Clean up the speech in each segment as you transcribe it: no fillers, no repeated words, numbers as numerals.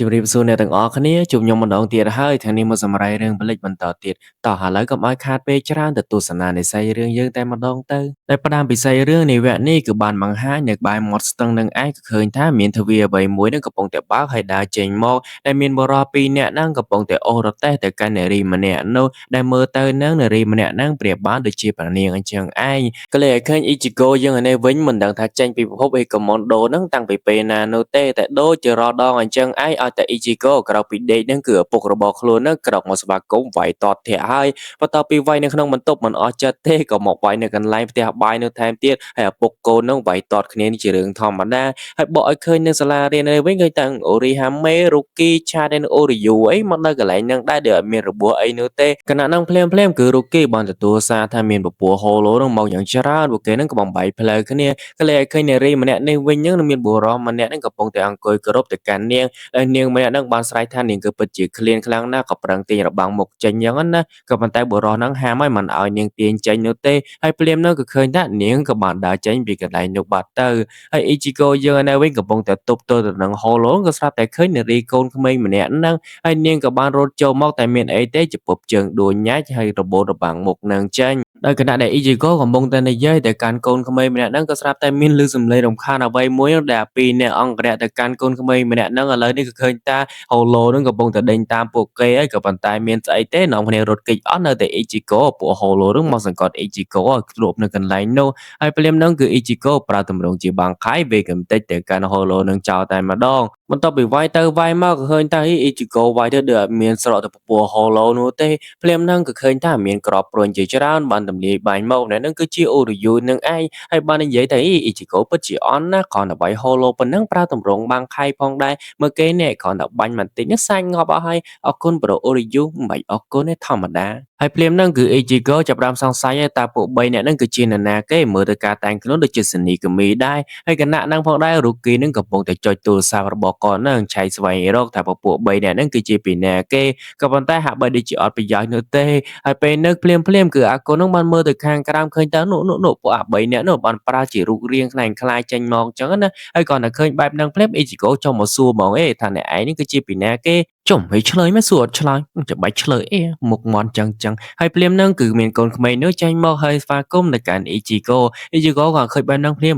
ជំរាបសួរអ្នកទាំងអស់គ្នាជួបខ្ញុំម្ដងទៀតហើយថ្ងៃនេះមកសម្រាយរឿងបលិចបន្តទៀតតោះឥឡូវកុំឲ្យខាតពេលច្រើនទៅទស្សនានៃសាច់រឿងយើងតែម្ដងទៅតែផ្ដើមពីសាច់រឿងនៃវគ្គនេះគឺបានបង្ហាញនៅក្បែរមាត់ស្ទឹងនឹងឯងក៏ឃើញថាមានទ្វារអ្វីមួយនឹងកំពុងតែបើកហើយដើរចេញមកដែលមានបរិបពីរនាក់ហ្នឹងកំពុងតែអូសរទេះទៅកាន់នារីម្នាក់នោះដែលមើលទៅនឹងនារីម្នាក់ហ្នឹងប្រៀបបានដូចជាព្រះនាងអញ្ចឹងឯងក៏លេចឲ្យឃើញអ៊ីជីកូយើងឯនេះវិញមិនដឹងថាចេញពីប្រភពអេកុម៉ុនដូហ្នឹងតាំងពីពេលណានោះទេតែដូចជារដងអញ្ចឹងឯងឲ្យតែអ៊ីជីកូក្រោកពីដេកហ្នឹងគឺឪពុករបស់ខ្លួនហ្នឹងក្រោកមកស្វាគមន៍វាយតតធាក់ហើយបន្ទាប់ពីវាយនៅក្នុងបន្ទប់មិនអស់ចិត្តទេក៏មកវាយនៅកន្លែងផ្ទះបាយនៅថែមទៀតហើយឪពុកកូនហ្នឹងវាយតតគ្នានេះជារឿងធម្មតាហើយបកឲ្យឃើញនៅសាលារៀននេះវិញឃើញតាំងអូរីហាមេរូគីឆាដេនអូរីយូអីមកនៅកន្លែងហ្នឹងដែរដែលអត់មានរបួសអីនោះទេគណៈហ្នឹងភ្លាមគឺរូគីបានទទួលសារថាមានពពួរហូឡូហ្នឹងមកយ៉ាងច្រើនពួកគេហ្នឹងក៏បំបីផ្លូវគ្នាក៏លេចឲ្យឃើញនារីម្នាក់នេះវិញហ្នឹងមានបុរសម្នាក់ហ្នឹងកំពុងតែអង្គុយគោរពទៅកាន់នាងហើយនាងម្នាក់ហ្នឹងបានស្រែកថានាងគឺពិតជាឃ្លានខ្លាំងណាស់ក៏ប្រឹងទាញរបាំងមុខចេញយ៉ាងណាក៏ប៉ុន្តែបុរសហ្នឹងហាមឲ្យមិនឲ្យនាងទាញចេញនោះទេហើយភ្លាមហ្នឹងក៏ឃើញថានាងក៏បានដើរចេញពីកន្លែងនោះបាត់ទៅហើយអ៊ីជីកូយើងនៅវិញកំពុងតែទប់ទល់ទៅនឹងហូឡូក៏ស្រាប់តែឃើញនារីកូនក្មេងម្នាក់ហ្នឹងហើយនាងក៏បានរត់ចូលមកតែមានអីទេចំពប់ជើងដួលញ៉ាច់ហើយរបូតរបាំងមុខនឹងចេញដោយគណៈដែលអ៊ីជីកូកំពុងតែនិយាយទៅកាន់កូនក្មេងម្នាក់ហ្នឹងក៏ស្រាប់តែមានឮសំឡេងរំខានអ្វីមួយដែលពីរអ្នកអង្គរៈទៅកាន់កូនក្មេងម្នាក់ហ្នឹងឥឡូវនេះក៏ឃើញតាហូឡូហ្នឹងកំពុងតែដេញតាមពួកគេហើយក៏ប៉ុន្តែមានស្អីទេនាំគ្នារត់គេចអស់នៅតែអ៊ីជីកូពួកហូឡូហ្នឹងមកសង្កត់អ៊ីជីកូឲ្យគ្របនៅកន្លែងនោះហើយភ្លាមហ្នឹងគឺអ៊ីជីកូប្រើទម្រង់ជាបាំងខៃវេកំតិចទៅកាន់ហូឡូនឹងចោលតែម្ដងបន្ទាប់ពីវាយទៅវាយមកក៏ឃើញថាអ៊ីជីកូវាយទៅដូចអត់មានស្រកទៅពពួរហូឡូនោះទេភ្លាមហ្នឹងក៏ឃើញថាមានក្របព្រួញជាច្រើនបានទម្លាយបាញ់មកនៅហ្នឹងគឺជាអូរីយូនឹងឯងហើយបាននិយាយថាអ៊ីជីកូពិតជាអន់ណាស់គ្រាន់តែវាយហូឡូប៉ុណ្ណឹងប្រើទម្រង់បាំងខៃផងដែរមើលគេនេះគ្រាន់តែបាញ់បន្តិចនេះសាច់ងាប់អស់ហើយអរគុណប្រូអូរីយូមិនបាច់អរគុណទេធម្មតាហើយភ្លាមហ្នឹងគឺអ៊ីជីកូចាប់ផ្ដើមសង្ស័យថាតើពួក3នាក់ហ្នឹងគឺជានរណាគេមើលទៅការតែងខ្លួនដូចជាសនីកមីដែរហើយគណៈហ្នឹងផងដែររូគីហ្នឹងកំពុងតែចុចទូរស័ព្ទរបស់គាត់ហ្នឹងឆៃស្វែងរកថាពួក3នាក់ហ្នឹងគឺជាពីណាគេក៏ប៉ុន្តែហាក់បីដូចជាអត់ប្រយោជន៍នោះទេហើយពេលនេះភ្លាមគឺអាកូនហ្នឹងបានមើលទៅខាងក្រោមឃើញតើនោះពួកអា3នាក់នោះបានប្រើជារូបរាងខ្លាំងខ្លាយចេញមកអញ្ចឹងណាហើយគាត់តែឃើញបែបហ្នឹងភ្លាមអ៊ីជីកូចុះមកសួរហ្មងថាអ្នកឯងនេះគឺជាពីណាគេចុំឲ្យឆ្លើយមិនសួរអត់ឆ្លើយចាំបាច់ឆ្លើយអីមុខមាត់ចឹងហើយភ្លាមហ្នឹងគឺមានកូនក្មេងនោះចេញមកហើយស្វាគមន៍ទៅកាន់អ៊ីជីកូក៏ឃើញបែបហ្នឹងភ្លាម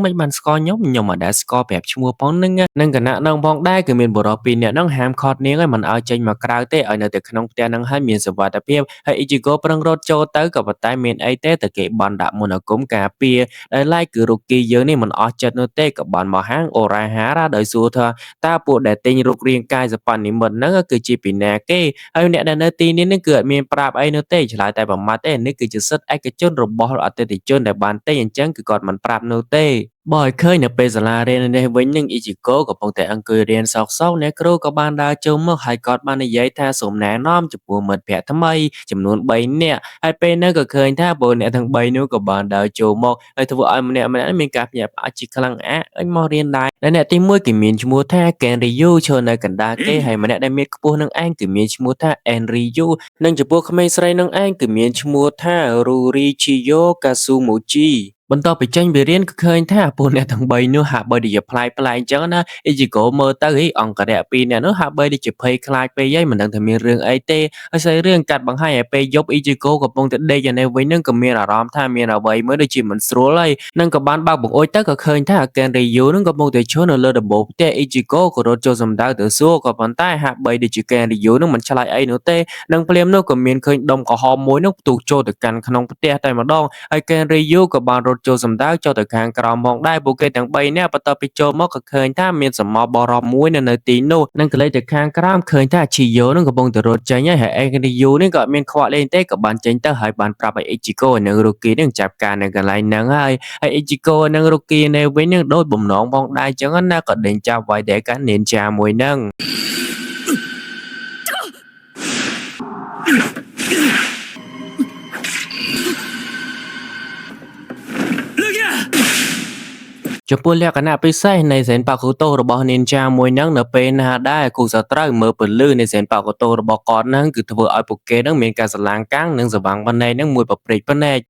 មិនបានស្គាល់ខ្ញុំមិនដែលស្គាល់ប្រាប់ឈ្មោះផងហ្នឹងនឹងគណៈហ្នឹងផងដែរគឺមានបុរសពីរនាក់ហ្នឹងហាមឃាត់នាងឲ្យមិនឲ្យចេញមកក្រៅទេឲ្យនៅតែក្នុងផ្ទះហ្នឹងឲ្យមានសុវត្ថិភាពហើយអ៊ីជីកូប្រឹងរត់ចូលទៅក៏ប៉ុន្តែមានអីទេតែគេបានដាក់មន្តអាគមការពារដែលឡែកគឺរូគីយើងនេះមិនអស់ចិត្តនោះទេក៏បានមកហាងអូរ៉ាហារ៉ាដោយសួរថាតើពួកដែលទិញរូបរាងកាយសប្បនិមិត្តហ្នឹងគឺជាពីណាគេហើយអ្នកដែលនៅទីនេះគឺអត់មានប្រាប់អីនោះទេឆ្លើយតែប្រមាថទេនេះគឺជាសិទ្ធិឯកជនរបស់អតិថិជនដែលបានទិញអញ្ចឹងគឺគាត់មិនប្រាប់នោះទេបើឲ្យឃើញនៅពេលសាលារៀននេះវិញនឹងអ៊ីជីកូកំពុងតែអង្គុយរៀនសោកអ្នកគ្រូក៏បានដើរចូលមកហើយគាត់បាននិយាយថាសូមណែនាំចំពោះមិត្តភ័ក្តិថ្មីចំនួន3នាក់ហើយពេលនោះក៏ឃើញថាពួកអ្នកទាំង3នោះក៏បានដើរចូលមកហើយធ្វើឲ្យម្នាក់មានការភ្ញាក់ផ្អើលជាខ្លាំងឲ្យមករៀនដែរដែលអ្នកទី1គឺមានឈ្មោះថាកេនរីយូឈរនៅកណ្ដាលគេហើយម្នាក់ដែលមានខ្ពស់នឹងឯងគឺមានឈ្មោះថាអេនរីយូនិងចំពោះក្មេងស្រីនឹងឯងគឺមានឈ្មោះថារូរីជីយ៉ូកាស៊ូម៉ូជីបន្ទាប់ពីចេញពីរៀនក៏ឃើញថាពួកអ្នកទាំង3នោះហាក់បីដូចជាប្លែកអញ្ចឹងណាអ៊ីជីកូមើលទៅអង្គរៈពីរអ្នកនោះហាក់បីដូចជាភ័យខ្លាចពេកហើយមិនដឹងថាមានរឿងអីទេហើយស្អីរឿងកាត់បង្ហាញឲ្យពេលយប់អ៊ីជីកូកំពុងតែដេកនៅនេះវិញនឹងក៏មានអារម្មណ៍ថាមានអ្វីមួយដូចជាមិនស្រួលហើយនឹងក៏បានបើកបង្អួចទៅក៏ឃើញថាកេនរីយូនឹងកំពុងតែឈរនៅលើដំបូលផ្ទះអ៊ីជីកូក៏រត់ចូលសម្ដៅទៅសួរក៏ប៉ុន្តែហាក់បីដូចជាកេនរីយូនឹងមិនឆ្លើយអីនោះទេនឹងភ្លាមនោះក៏មានឃើញដុំក្រហមមួយនោះផ្ទុះចូលទៅកាន់ក្នុងផ្ទះតែម្ដងហើយកេនរីយូក៏បានរត់ចូលសម្ដៅចូលទៅខាងក្រោមផងដែរពួកគេទាំង3នាក់បន្ទាប់ពីចូលមកក៏ឃើញថាមានសមបរមមួយនៅទីនោះនឹងក៏លេចទៅខាងក្រោមឃើញថាជីយ៉ូនឹងកំពុងតែរត់ចេញហើយអេកេរីយូនេះក៏អត់មានខ្វល់លេងទេក៏បានចេញទៅហើយបានប្រាប់ឲ្យអ៊ីជីកូនិងរូគីនឹងចាប់ការនៅកន្លែងហ្នឹងហើយអ៊ីជីកូនិងរូគីនៅវិញនឹងដូចបំណងផងដែរចឹងណាក៏ដេញចាប់វាយតែកាន់នេនចាមួយហ្នឹងចំពោះលក្ខណៈពិសេសនៃសេនប៉ាកូតូរបស់ Ninja មួយហ្នឹងនៅពេលណាដែរគូសត្រូវមើលពន្លឺនៃសេនប៉ាកូតូរបស់គាត់ហ្នឹងគឺធ្វើឲ្យពួកគេហ្នឹងមានការស្រឡាងកាំងនិងសវាងភ្នែកហ្នឹងមួយប្រព្រឹត្តភ្នែក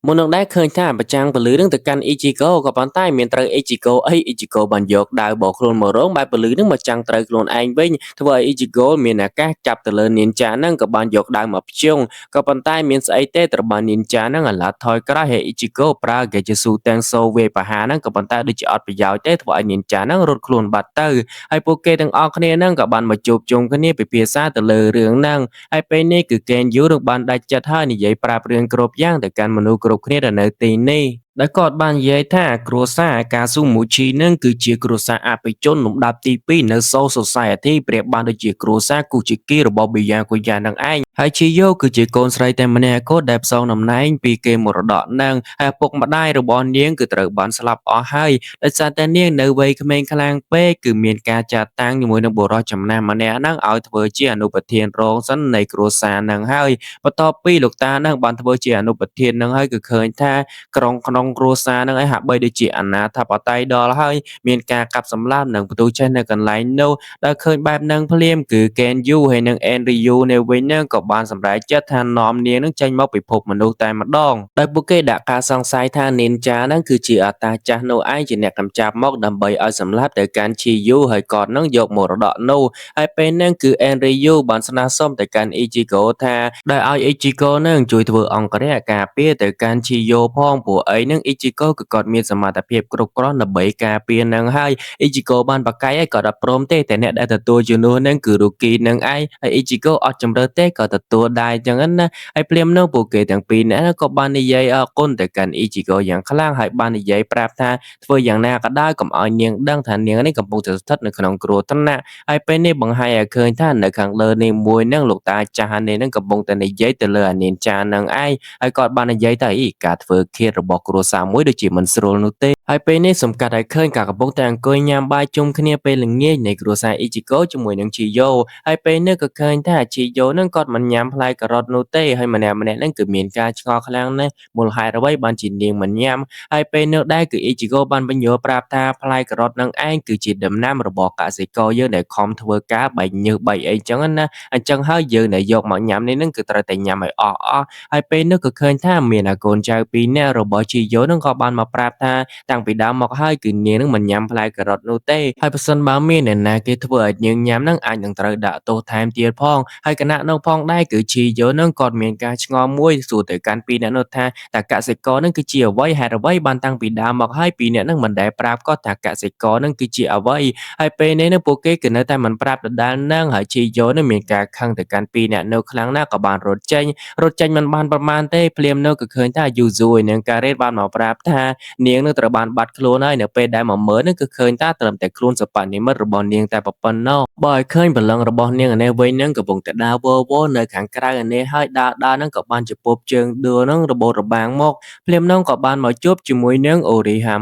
មុននឹងដែរឃើញថាប្រចាំងពលឺនឹងទៅកាន់អ៊ីជីកូក៏ប៉ុន្តែមានត្រូវអ៊ីជីកូបានយកដាវបោខ្លួនមករងបែបពលឺនឹងមកចាំងត្រូវខ្លួនឯងវិញធ្វើឲ្យអ៊ីជីកូមានឱកាសចាប់ទៅលើនីនចានឹងក៏បានយកដាវមកភ្ជង់ក៏ប៉ុន្តែមានស្អីទេត្រូវបាននីនចានឹងអាឡាថយក្រោយហើយអ៊ីជីកូប្រើហ្គេជស៊ូទាំងសូវេបហានឹងក៏ប៉ុន្តែដូចជាអត់ប្រយោជន៍ទេធ្វើឲ្យនីនចានឹងរត់ខ្លួនបាត់ទៅហើយពួកគេទាំងអស់គ្នានឹងក៏បានមកជួបជុំគ្នាពិភាក្សាទៅលើរឿងហ្នឹងហើយពេលនេះគឺកេនយូនឹងបានដាច់ចិត្តហើយនិយាយប្រាប់រឿងគ្រប់យ៉ាងទៅកាន់មនុស្សគ្រប់គ្នាដែលនៅទីនេះដែលគាត់បាននិយាយថាគ្រួសារអាកាស៊ូមូជីនឹងគឺជាគ្រួសារអភិជនលំដាប់ទី2នៅ Soul Society ប្រៀបបានដូចជាគ្រួសារគូជីគីរបស់ប៊ីយ៉ាកូយ៉ានឹងឯងហើយជីយ៉ូគឺជាកូនស្រីតែម្នាក់គត់ដែលផ្សងតំណែងពីគេមរតកនឹងហើយឪពុកម្ដាយរបស់នាងគឺត្រូវបានស្លាប់អស់ហើយដោយសារតែនាងនៅវ័យក្មេងខ្លាំងពេកគឺមានការចាត់តាំងជាមួយនឹងបុរសចំណាស់ម្នាក់ហ្នឹងឲ្យធ្វើជាអនុប្រធានរងសិននៃគ្រួសារនឹងហើយបន្ទាប់ពីលោកតានឹងបានធ្វើជាអនុប្រធាននឹងហើយគឺឃើញថាក្នុងគ្រួសារនឹងឲ្យហាក់បីដូចជាអនាធបត័យដល់ហើយមានការកាប់សម្លាប់និងបន្ទូចេះនៅកន្លែងនោះដែលឃើញបែបហ្នឹងភ្លាមគឺកេនយូហើយនិងអេនរីយូនៅវិញហ្នឹងក៏បានសម្រេចចិត្តថានាំនាងនឹងចេញមកពិភពមនុស្សតែម្ដងដោយពួកគេដាក់ការសង្ស័យថានីនចាហ្នឹងគឺជាអតាចាស់នោះឯងជាអ្នកកម្ចាប់មកដើម្បីឲ្យសម្លាប់ទៅកាន់ឈីយូហើយគាត់នឹងយកមរតកនោះហើយពេលហ្នឹងគឺអេនរីយូបានស្នើសុំទៅកាន់អ៊ីជីកូថាដែលឲ្យអ៊ីជីកូនឹងជួយធ្វើអង្គរៈការពារទៅកាន់ឈីយូផងពួកអីនឹងអ៊ីជីកូគឺគាត់មានសមត្ថភាពគ្រប់គ្រាន់ដើម្បីការពារនឹងហើយអ៊ីជីកូបានបកកាយឲ្យគាត់អត់ព្រមទេតែអ្នកដែលទទួលជំនួសនឹងគឺរូគីនឹងឯងហើយអ៊ីជីកូអត់ជំរឿទេក៏ទទួលដែរអញ្ចឹងណាហើយភ្លាមនោះពួកគេទាំងពីរនាក់ក៏បាននិយាយអរគុណទៅកាន់អ៊ីជីកូយ៉ាងខ្លាំងហើយបាននិយាយប្រាប់ថាធ្វើយ៉ាងណាក៏ដោយកុំឲ្យនាងដឹងថានាងនេះកំពុងតែស្ថិតនៅក្នុងគ្រោះថ្នាក់ហើយពេលនេះបង្ហាញឲ្យឃើញថានៅខាងលើនេះមួយនឹងលោកតាចាស់នេះនឹងកំពុងតែនិយាយទៅលើអានាងចានឹងឯងហើយគាត់បាននិយាយថាការធ្វើឃាតរបស់គ្រួសារមួយដូចជាមិនស្រួលនោះទេហើយពេលនេះសំកាត់ឲ្យឃើញការកំពុងតែអង្គុយញ៉ាំបាយជុំគ្នាពេលល្ងាចនៃគ្រួសារអ៊ីជីកូជាមួយនឹងជីយ៉ូហើយពេលនេះក៏ឃើញថាជីយ៉ូនឹងគាត់មិនញ៉ាំផ្លែការ៉ុតនោះទេហើយម្នាក់នឹងគឺមានការឆ្ងល់ខ្លាំងណាស់មូលហេតុអ្វីបានជានាងមិនញ៉ាំហើយពេលនោះដែរគឺអ៊ីជីកូបានបញ្យល់ប្រាប់ថាផ្លែការ៉ុតនឹងឯងគឺជាដំណាំរបស់កសិករយើងដែលខំធ្វើការបែកញើសបែកអីចឹងណាអញ្ចឹងហើយយើងដែលយកមកញ៉ាំនេះនឹងគឺត្រូវតែញ៉ាំឲ្យអស់ហើយពេលនោះក៏ឃើញថាមានអាកូនចៅពីរនាក់របស់ជីយ៉ូនឹងក៏បានមកប្រាប់ថាតាំងពីដើមមកហើយគឺនាងនឹងមិនញ៉ាំផ្លែការ៉ុតនោះទេហើយបើសិនបើមានអ្នកណាគេធ្វើឲ្យនាងញ៉ាំនឹងអាចនឹងត្រូវដាក់ទោសថែមទៀតផងហើយគណៈនោះផងដែរគឺជីយ៉ូនឹងគាត់មានការឆ្ងល់មួយសួរទៅកាន់ពីរអ្នកនោះថាតើកសិករនឹងគឺជាអ្វីហេតុអ្វីបានតាំងពីដើមមកហើយពីរអ្នកនឹងមិនដែលប្រាប់គាត់ថាកសិករនឹងគឺជាអ្វីហើយពេលនេះនឹងពួកគេគឺនៅតែមិនប្រាប់ដដែលនឹងហើយជីយ៉ូនឹងមានការខឹងទៅកាន់ពីរអ្នកនោះខ្លាំងណាស់ក៏បានរត់ចេញមិនបានប្រមាណទេភ្លាមនោះក៏ឃើញថាយូស៊ូហើយនឹងការ៉េតបានមកប្រាប់ថានាងនឹងត្រូវបានបាត់ខ្លួនហើយនៅពេលដែលមកមើលនឹងគឺឃើញថាត្រឹមតែខ្លួនសពនិមិត្តរបស់នាងតែប៉ុណ្ណោះបើឲ្យឃើញព្រលឹងរបស់នាងឯនេះវិញនឹងកំពុងតែដើរវល់នៅខាងក្រៅឯនេះហើយដើរនឹងក៏បានជពប់ជើងដួលនឹងរបូតរបាំងមកភ្លាមនោះក៏បានមកជួបជាមួយនឹងអូរីហា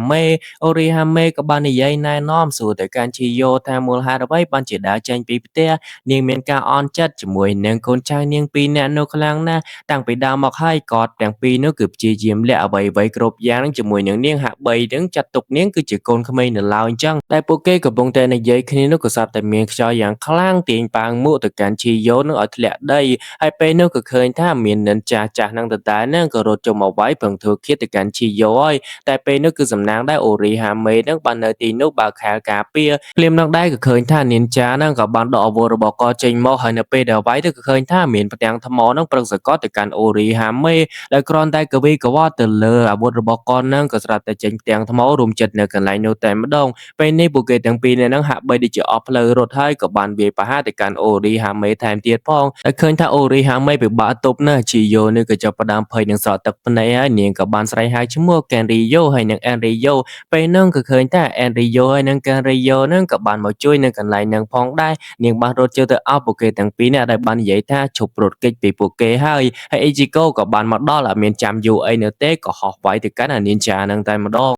មេក៏បាននិយាយណែនាំសួរទៅកាន់ជីយ៉ូថាមូលហេតុអ្វីបានជាដើរចេញពីផ្ទះនាងមានការអន់ចិត្តជាមួយនឹងកូនចៅនាងពីរនាក់នោះខ្លាំងណាស់តាំងពីដើមមកហើយគាត់ទាំងពីរនោះគឺព្យាយាមលាក់អ្វីៗគ្រប់យ៉ាងនឹងជាមួយនឹងនាងហាក់បីនឹងចាត់ទុកនាងគឺជាកូនក្មេងនៅឡើយអញ្ចឹងតែពួកគេកំពុងតែនិយាយគ្នានោះក៏ស្រាប់តែមានខ្យល់យ៉ាងខ្លាំងទាញប៉ាងមួកទៅកាន់ជីយ៉ូនឹងឲ្យធ្លាក់ដីហើយពេលនោះក៏ឃើញថាមាននិនចាស់នឹងតតែនឹងក៏រត់ចូលមកវាយប្រឹងធ្វើឃាតទៅកាន់ជីយ៉ូហើយតែពេលនោះគឺសំណាងដែរអូរីហាមេនឹងបាននៅទីនោះបើកខែលការពារភ្លាមនឹងដែរក៏ឃើញថានិនចានឹងក៏បានដកអាវុធរបស់គាត់ចេញមកហើយនៅពេលដែលវាយទៅក៏ឃើញថាមានផ្ទាំងថ្មនឹងប្រឹងសកត់ទៅកាន់អូរីហាមេដែលគ្រាន់តែកវីកវ៉ាទៅលើអាវុធរបស់គាត់នឹងក៏ស្រាប់តែចេញផ្ទាំងថ្មរួមចិត្តនៅកន្លែងនោះតែម្ដងពេលនេះពួកគេទាំងពីរនាក់នឹងហាក់បីដូចជាអស់ផ្លូវរត់ហើយក៏បានវាយប្រហារទៅកាន់អូរីហាមេថែមទៀតផងហើយឃើញថាអូរីហាមេពិបាកទប់ណាស់ជីយ៉ូនេះក៏ចាប់ផ្ដើមភ័យនឹងស្រក់ទឹកភ្នែកហើយនាងក៏បានស្រែកហៅឈ្មោះកេនរីយ៉ូហើយនិងអេនរីយ៉ូពេលនោះក៏ឃើញថាអេនរីយ៉ូហើយនិងកេនរីយ៉ូនឹងក៏បានមកជួយនៅកន្លែងនឹងផងដែរនាងបានរត់ចូលទៅអោបពួកគេទាំងពីរនាក់ដែលបាននិយាយថាឈប់រត់គេចពីពួកគេហើយអ៊ីជីកូក៏បានមកដល់អត់មានចាំយូរអីនៅទេក៏ហោះវាយទៅកាន់អានីនចានឹងតែម្ដង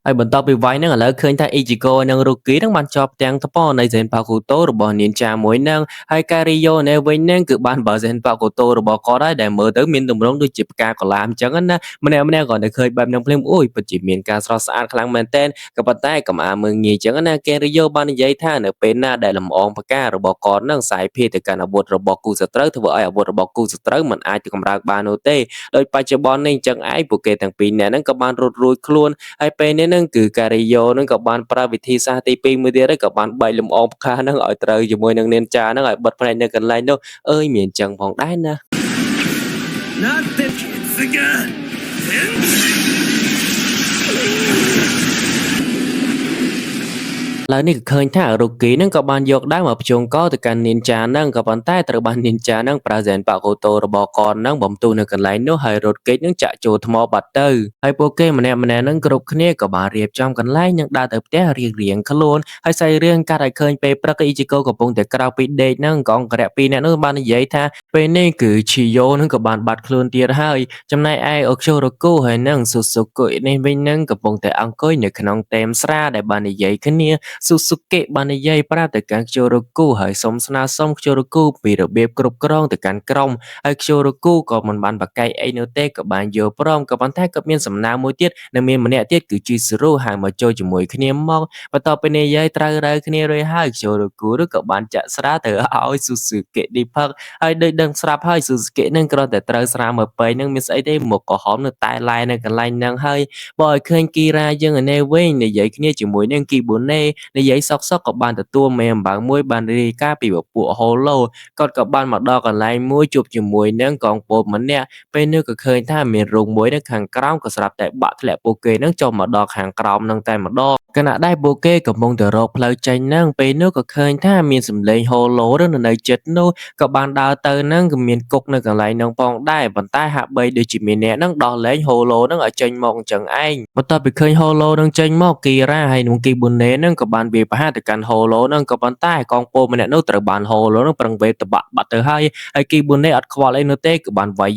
ហើយបន្ទាប់ពីវាយហ្នឹងឥឡូវឃើញថា Ichigo និង Ruki ហ្នឹងបានជាប់ទាំងថ្មនៃ Zanpakuto របស់ Ninja មួយហ្នឹងហើយ Kairio នៅវិញហ្នឹងគឺបានបើ Zanpakuto របស់គាត់ហើយដែលមើលទៅមានទម្រង់ដូចជាផ្កាកុលាបអញ្ចឹងណាម្នាក់គាត់ទៅឃើញបែបហ្នឹងភ្លាមអូយពិតជាមានការស្រស់ស្អាតខ្លាំងមែនទែនក៏ប៉ុន្តែកុំអាមើងងាយអញ្ចឹងណា Kairio បាននិយាយថានៅពេលណាដែលលំអងផ្ការបស់គាត់ហ្នឹងសាយភាយទៅកាន់អាវុធរបស់គូសត្រូវធ្វើឲ្យអាវុធរបស់គូសត្រូវមិនអាចទៅកម្រើកបាននោះទេដោយបច្ចុប្បន្ននេះអញ្ចឹងឯងពួកគេទាំងពីរនាក់ហ្នឹងក៏បានរត់រួចខ្លួនហើយពេលនេះហ្នឹងគឺ Kairio ហ្នឹងក៏បានប្រើវិធីសាស្ត្រទី2មួយទៀតហើយក៏បានបែកលំអងផ្កាហ្នឹងឲ្យត្រូវជាមួយនឹង Ninja ហ្នឹងឲ្យបិទភ្នែកនៅកន្លែងនោះអើយមានអញ្ចឹងផងដែរណាឡើយនេះក៏ឃើញថា Ruki ហ្នឹងក៏បានយកដាវមកភ្ជង់កទៅកាន់ Ninja ហ្នឹងក៏ប៉ុន្តែត្រូវបាន Ninja ហ្នឹងប្រើ Zanpakuto របស់គាត់ហ្នឹងបំទុះនៅកន្លែងនោះហើយ Ruki ហ្នឹងចាក់ចូលថ្មបាត់ទៅហើយពួកគេម្នាក់ៗហ្នឹងគ្រប់គ្នាក៏បានរៀបចំកន្លែងនិងដើរទៅផ្ទះរៀងៗខ្លួនហើយស្អីរឿងកាត់ឲ្យឃើញពេលព្រឹក Ichigo កំពុងតែក្រោកពីដេកហ្នឹងក៏អង្គរៈពីរនាក់នោះបាននិយាយថាពេលនេះគឺ Chiyo ហ្នឹងក៏បានបាត់ខ្លួនទៀតហើយចំណែកឯ Oshoroku ហើយនិង Suzuki នេះវិញហ្នឹងកំពុងតែអង្គុយនៅក្នុងទេមស្រាដែលបាននិយាយគ្នា Suzuki បាននិយាយប្រាប់ទៅកាន់ Kyoroku ហើយសុំស្នើសុំ Kyoroku ពីរបៀបគ្រប់គ្រងទៅកាន់ក្រុមហើយ Kyoroku ក៏មិនបានប្រកែកអីនោះទេក៏បានយល់ព្រមក៏ប៉ុន្តែក៏មានសំណើមួយទៀតនិងមានម្នាក់ទៀតគឺ Chizuru ហៅមកចូលជាមួយគ្នាមកបន្ទាប់ពីនិយាយត្រូវរើគ្នារួចហើយ Kyoroku ក៏បានចាក់ស្រាទៅឲ្យ Suzuki នេះផឹកហើយដូចដឹងស្រាប់ហើយ Suzuki នឹងគ្រាន់តែត្រូវស្រាមួយពេកនឹងមានស្អីទេមុខក្រហមនៅតែឡែនៅកន្លែងហ្នឹងហើយបើឲ្យឃើញ Kira យើងឯនេះវិញនិយាយគ្នាជាមួយនឹង Kibune និយាយសក់ក៏បានទទួលមេអំបៅមួយបានរាយការណ៍ពីពពួក Holo គាត់ក៏បានមកដល់កន្លែងមួយជួបជាមួយនឹងកងពលម្នាក់ពេលនេះក៏ឃើញថាមានរូងមួយនៅខាងក្រោមក៏ស្រាប់តែបាក់ធ្លាក់ពួកគេនឹងចុះមកដល់ខាងក្រោមនឹងតែម្ដងខណៈដែលពួកគេកំពុងតែរកផ្លូវចេញហ្នឹងពេលនោះក៏ឃើញថាមានសំឡេង Holo នៅជិតនោះក៏បានដើរទៅហ្នឹងក៏មានគុកនៅកន្លែងហ្នឹងផងដែរប៉ុន្តែហាក់បីដូចជាមានអ្នកហ្នឹងដោះលែង Holo ហ្នឹងឲ្យចេញមកអញ្ចឹងឯងបន្ទាប់ពីឃើញ Holo ហ្នឹងចេញមក Kira ហើយនិង Kibune ហ្នឹងក៏បានវាយប្រហារទៅកាន់ Holo ហ្នឹងក៏ប៉ុន្តែកងពលម្នាក់នោះត្រូវបាន Holo ហ្នឹងប្រឹងវេតបាក់បាត់ទៅហើយKibune អត់ខ្វល់អីនោះទេក៏បានវាយ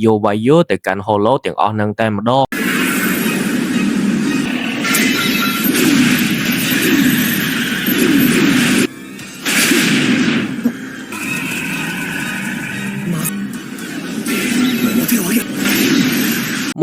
យោទៅកាន់ Holo ទាំងអស់ហ្នឹងតែម្ដង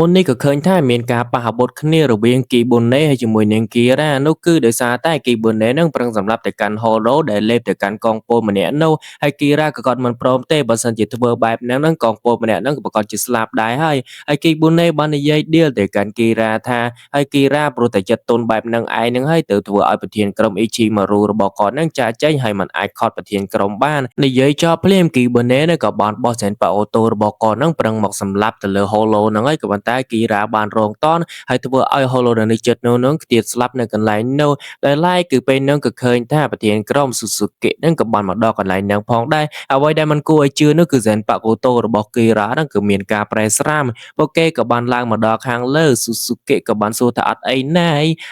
មុននេះក៏ឃើញថាមានការប៉ះអាវុធគ្នារវាង Kibune ហើយជាមួយនឹង Kira នោះគឺដោយសារតែ Kibune នឹងប្រឹងសម្លាប់ទៅកាន់ Holo ដែលលេបទៅកាន់កងពលម្នាក់នោះហើយ Kira ក៏គាត់មិនព្រមទេបើសិនជាធ្វើបែបហ្នឹងកងពលម្នាក់ហ្នឹងក៏ប្រកាសជាស្លាប់ដែរហើយKibune បាននិយាយ deal ទៅកាន់ Kira ថាហើយ Kira ព្រោះតែចិត្តទុនបែបហ្នឹងឯងហ្នឹងហើយទៅធ្វើឲ្យប្រធានក្រុម Ichimaru របស់គាត់ហ្នឹងចាចេញហើយមិនអាចខត់ប្រធានក្រុមបាននិយាយចោលភ្លាម Kibune នឹងក៏បានបោះ Zanpakuto របស់គាត់ហ្នឹងប្រឹងមកសម្លាប់ទៅលើ Holo ហ្នឹងហើយក៏ប៉ុន្តែ Kira បានរងតន់ហើយធ្វើឲ្យ Holo នៅចិត្តនោះខ្ទាតស្លាប់នៅកន្លែងនោះដែលឡែកគឺពេលហ្នឹងក៏ឃើញថាប្រធានក្រុម Suzuki ហ្នឹងក៏បានមកដល់កន្លែងហ្នឹងផងដែរអ្វីដែលមិនគួរឲ្យជឿនោះគឺ Zanpakuto របស់ Kira ហ្នឹងគឺមានការប្រែស្រាមពួកគេក៏បានឡើងមកដល់ខាងលើ Suzuki ក៏បានសួរថាអត់អីណា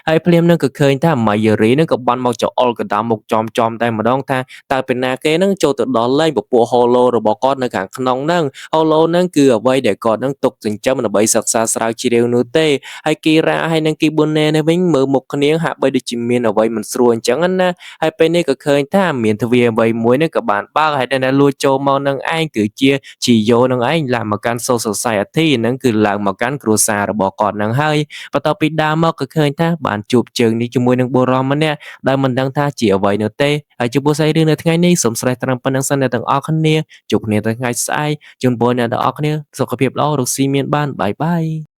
ហើយភ្លាមហ្នឹងក៏ឃើញថា Mayuri ហ្នឹងក៏បានមកចោលកណ្ដាលមុខចំតែម្ដងថាតើពេលណាគេហ្នឹងចូលទៅដល់លែងពពួក Holo របស់គាត់នៅខាងក្នុងហ្នឹង Holo ហ្នឹងគឺអ្វីដែលគាត់ហ្នឹងទុកចិញ្ចឹមដើម្បីសិក្សាស្រាវជ្រាវនោះទេហើយ Kira ហើយនិង Kibune នេះវិញមើលមុខគ្នាហាក់បីដូចជាមានអ្វីមិនស្រួលអញ្ចឹងណាហើយពេលនេះក៏ឃើញថាមានទ្វារអ្វីមួយហ្នឹងក៏បានបើកហើយដែលលួចចូលមកនឹងឯងគឺជា Chiyo នឹងឯងឡើងមកកាន់ Soul Society ហ្នឹងគឺឡើងមកកាន់គ្រួសាររបស់គាត់ហ្នឹងហើយបន្ទាប់ពីដើរមកក៏ឃើញថាបានជួបជើងនេះជាមួយនឹងបុរសម្នាក់ដែលមិនដឹងថាជាអ្វីនោះទេហើយចំពោះស្អីរឿងនៅថ្ងៃនេះសូមស្រេះត្រឹមប៉ុណ្្នឹងសិនអ្នកទាំងអស់គ្នាជួបគ្នានៅថ្ងៃស្អែកជូនពរអ្នកទាំងអស់គ្នាសុខភាពល្អរកស៊ីមានបានបាយបាយ